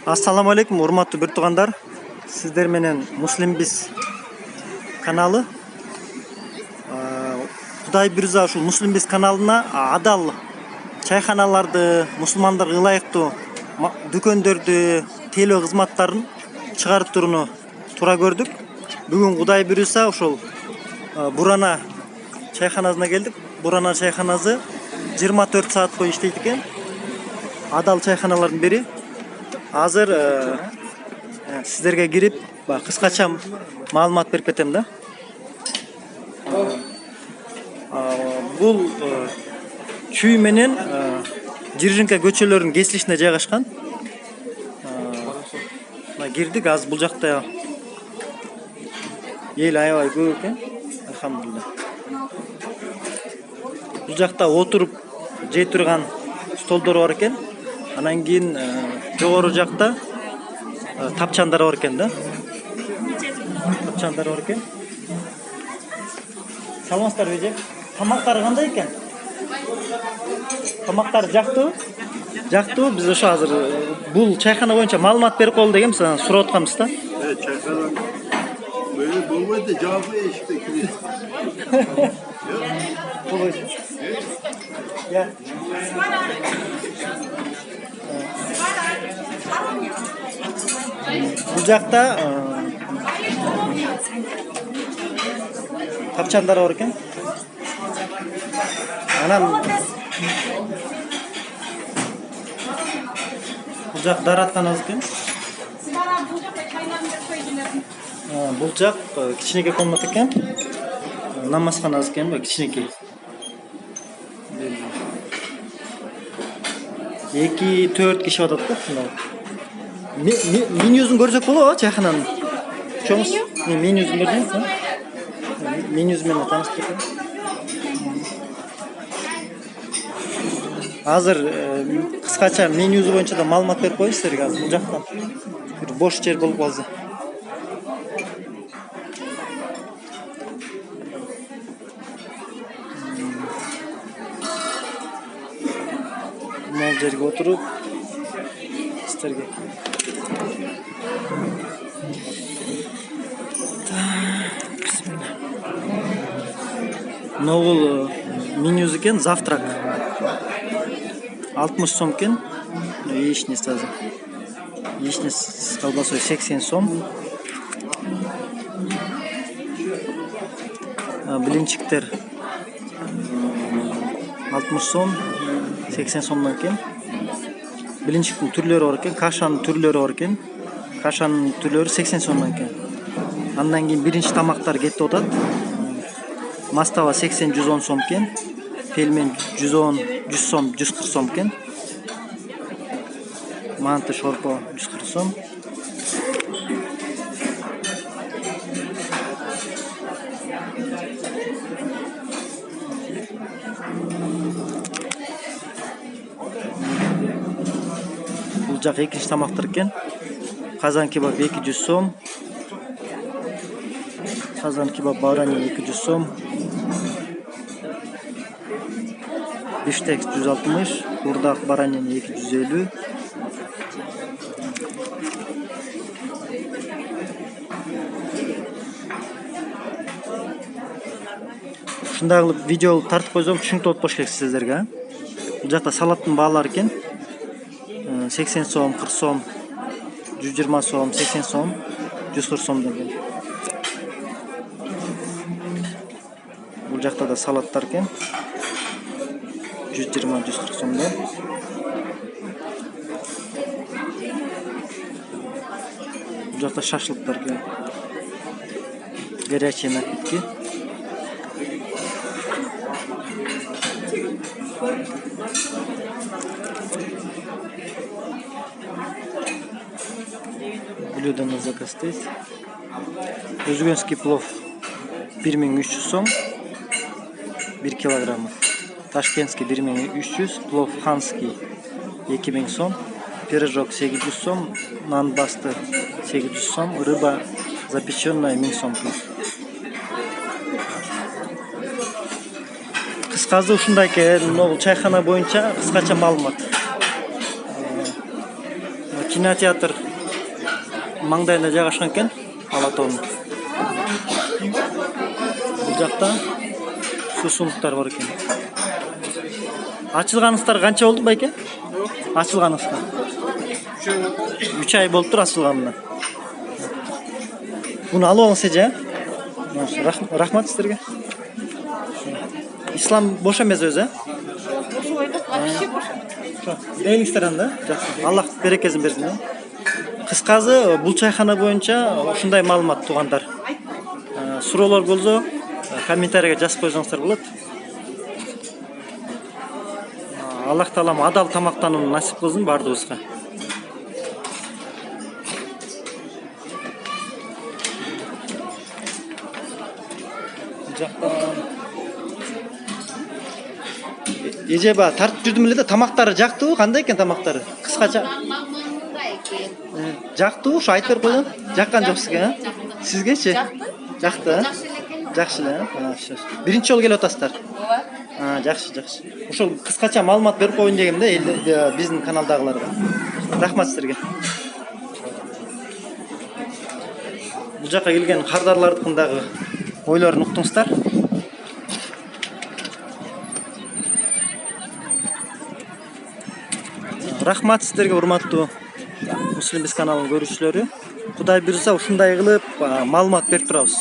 Assalamu алейкум, урматтуу бир туугандар. Сиздер менен Муслимбиз каналы. Кудай бирза ушул Муслимбиз каналына адал чайханаларды, мусулмандарга ылайыктуу дүкөндөрдү, тейлөө кызматтарын чыгарып турууну туура көрдүк. Бүгүн Кудай бирза ушул Бурана чайханасына келдик. Бурана чайханасы 24 саат бою иштейт экен. Адал чайханалардын бири. Азыр сиздерге кирип, кыскача маалымат берип кетем да. Бул Чүй менен Жиржинка көчөлөрүнүн кесилишине жайгашкан. Кирдик, азыр бул жакта эл аябай көп экен. Алхамдулилла. Бул жакта отуруп жей турган столдор бар экен. Анан кийин жогору жакта тапчандар бар экен да. Тапчандар бар экен. Саламатсыздарбы эже? Тамактары кандай экен? Тамактар жактыбы? Жактыбы? Биз ошо азыр бул чайхана боюнча маалымат берип коелу деген сиздан сурап атканбыз да. Çayхана böyle bolmayı da cevabı işte kilit. Ya. Бул жакта тапчандар бар экен. Анан бул жак дааратканабыз экен. Бул жак кичинекей комната экен. Намазханабыз экен, кичинекей. 2-4 киши атат да, ушундай. Менюсун көрсөк болобу чайхананын? Чоңуз менюсун көрсөңүз, менюсу менен тааныштырып. Азыр кыскача менюсу боюнча да маалымат берип коеюн сиздерге. Азыр бул жактан бир бош жер болуп калды. Мол жерге отуруп сиздерге Ногул менюсу экен, завтрак 60 сом экен. Яичница таза. Яичница с колбасой 80 сом. Блинчиктер 60 сом, 80 сомдон экен. Блинчиктин түрлөрү бар экен, кашанын түрлөрү бар экен. Кашанын түрлөрү 80 сомдон экен. Андан кийин биринчи тамактар кетип атат. Мастава 80-110 сом экен. Пельмен 110-100 сом, 140 сом экен. Манты шорпо 140 сом. Бул жак экинчи тамактар экен. Казан кебаб 200 сом. Казан кебаб барани 200 сом. Биштек 160, бурдак баранини 250. Ушундай кылып видео тартып койсом түшүнүктүү болуп болуш керек сиздерге. Бул жакта салаттын баалары экен. 80 сом, 40 сом, 120 сом, 80 сом, 140 сом деген. Бул жакта да салаттар экен. 120-140 сомдон. Бул жакта шашлыктар экен. Горячие напитки. Блюдо на заказ стоит. Узбекский плов 1300 сом, 1 килограмм. Ташкентский 1300, плов ханский 2000 сом, пирожок 800 сом, нан басты 800 сом, рыба запеченная 1000 сом. Кыскасы ушундай экен, чайхана боюнча кыскача маалымат. кинотеатр маңдайында жайгашкан экен, Алатоонун. Бул жакта суусундуктар бар экен. Ачылганыңыздар канча болду байке? Ачылганыңызга? 3 ай болуптур ачылганына. Буну алып алыңыз эже. Рахмат сиздерге. Ислам бош эмес өзү, Вообще бош. Дейиңиздер анда. Жакшы. Аллах берекесин берсин. Кыскасы, бул чайхана боюнча ушундай маалымат туугандар. Суроолор болсо, комментарийге жазып койсоңуздар болот. Аллах таалам адал тамактанууну насип кылсын бардыгыбызга. Эже ба тартып жүрдүм эле да, тамактары жактыбы? Кандай экен тамактары? Кыскача. Жактыбы? Ушу айтып берип койдуң. Жаккан жок сизге, Сизгечи? Жакты. Жакшы эле. Биринчи жолу келип атасыздар. Ооба. Жакшы, жакшы. Ошол кыскача маалымат берип коеюн дегем да, биздин каналдагыларга. Рахмат сиздерге. Бул жакка келген кардарлардыкын дагы ойлорун уктуңуздар. Рахмат сиздерге, урматтуу Муслим Биз каналынын көрүүчүлөрү. Кудай буйрса ушундай кылып маалымат берип турабыз.